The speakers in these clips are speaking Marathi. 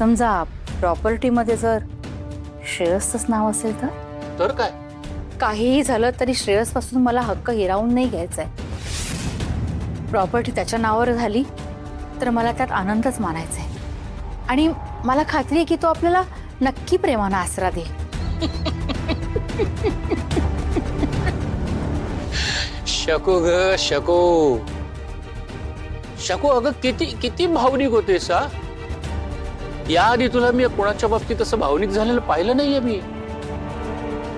समजा प्रॉपर्टीमध्ये जर श्रेयसचंच नाव असेल तर काय? काहीही झालं तरी श्रेयसपासून मला हक्क हिरावून नाही घ्यायचाय. प्रॉपर्टी त्याच्या नावावर झाली तर मला त्यात आनंदच मानायचा आहे. आणि मला खात्री आहे की तो आपल्याला नक्की प्रेमानं आसरा देईल. शकू ग शकू. शकू अगं किती किती भावनिक होतेस हा. याआधी तुला मी कोणाच्या बाबतीत असं भावनिक झालेलं पाहिलं नाहीये मी.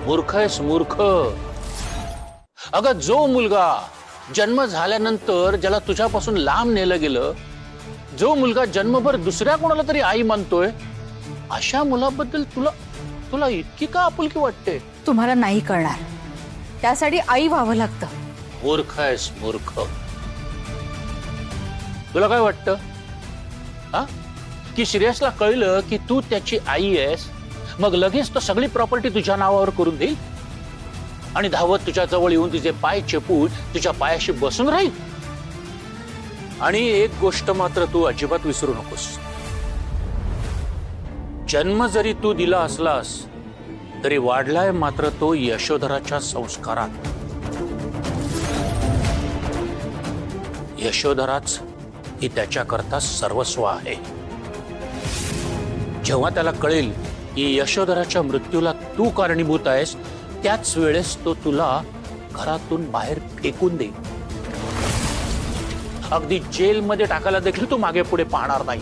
मूर्ख आहेस मूर्ख. अगं जो मुलगा जन्म झाल्यानंतर ज्याला तुझ्यापासून लांब नेलं गेलं, जो मुलगा जन्मभर दुसऱ्या कोणाला तरी आई मानतोय, अशा मुलाबद्दल तुला तुला इतकी का आपुलकी वाटते? तुम्हाला नाही कळणार. त्यासाठी आई व्हावं लागतं. मूर्ख आहेस मूर्ख. तुला काय वाटतं हा की श्रेयसला कळलं की तू त्याची आई आहेस, मग लगेच तो सगळी प्रॉपर्टी तुझ्या नावावर करून देईल आणि धावत तुझ्या जवळ येऊन तुझे पाय चेपून तुझ्या पायाशी बसून राहील? आणि एक गोष्ट मात्र तू अजिबात विसरू नकोस. जन्म जरी तू दिला असलास तरी वाढलाय मात्र तो यशोधराच्या संस्कारात. यशोधराच ही त्याच्याकरता सर्वस्व आहे. जेव्हा त्याला कळेल की यशोधराच्या मृत्यूला तू कारणीभूत आहेस, त्याच वेळेस तो तुला घरातून बाहेर फेकून देईल. अगदी जेलमध्ये टाकायला देखील तू मागे पुढे पाहणार नाही.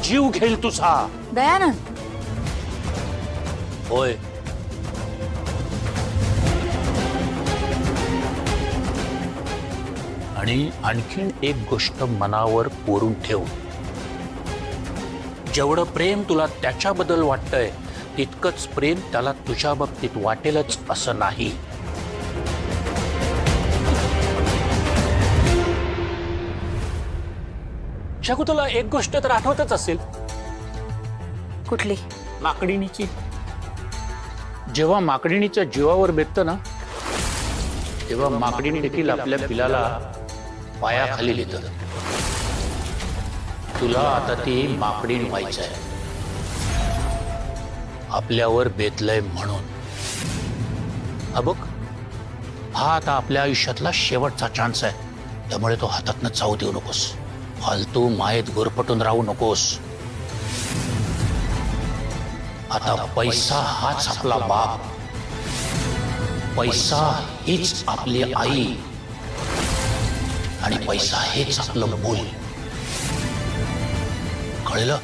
जीव घेईल तुझा. दयानंद, होय. आणि आणखीन एक गोष्ट मनावर कोरून ठेव. जेवढं प्रेम तुला त्याच्याबद्दल वाटतंय तितकंच प्रेम त्याला तुझ्या बाबतीत वाटेलच असं नाही. शकू, तुला एक गोष्ट तर आठवतच असेल. कुठली? माकडिणीची. जेव्हा माकडिणीच्या जीवावर बेततं ना, तेव्हा माकडिणी देखील आपल्या पिलाला पायाखाली लिहितं. तुला आता ती माकडिण व्हायचं आहे. आपल्यावर बेतलंय म्हणून. हा बघ, हा आता आपल्या आयुष्यातला शेवटचा चान्स आहे. त्यामुळे तो हातातनं जाऊ देऊ नकोस. फालतू मायेत गुरफटून राहू नकोस. आता पैसा हाच आपला बाप, पैसा हीच आपली आई आणि पैसा हेच आपलं मूल. कळलं?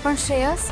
पण श्रेयस,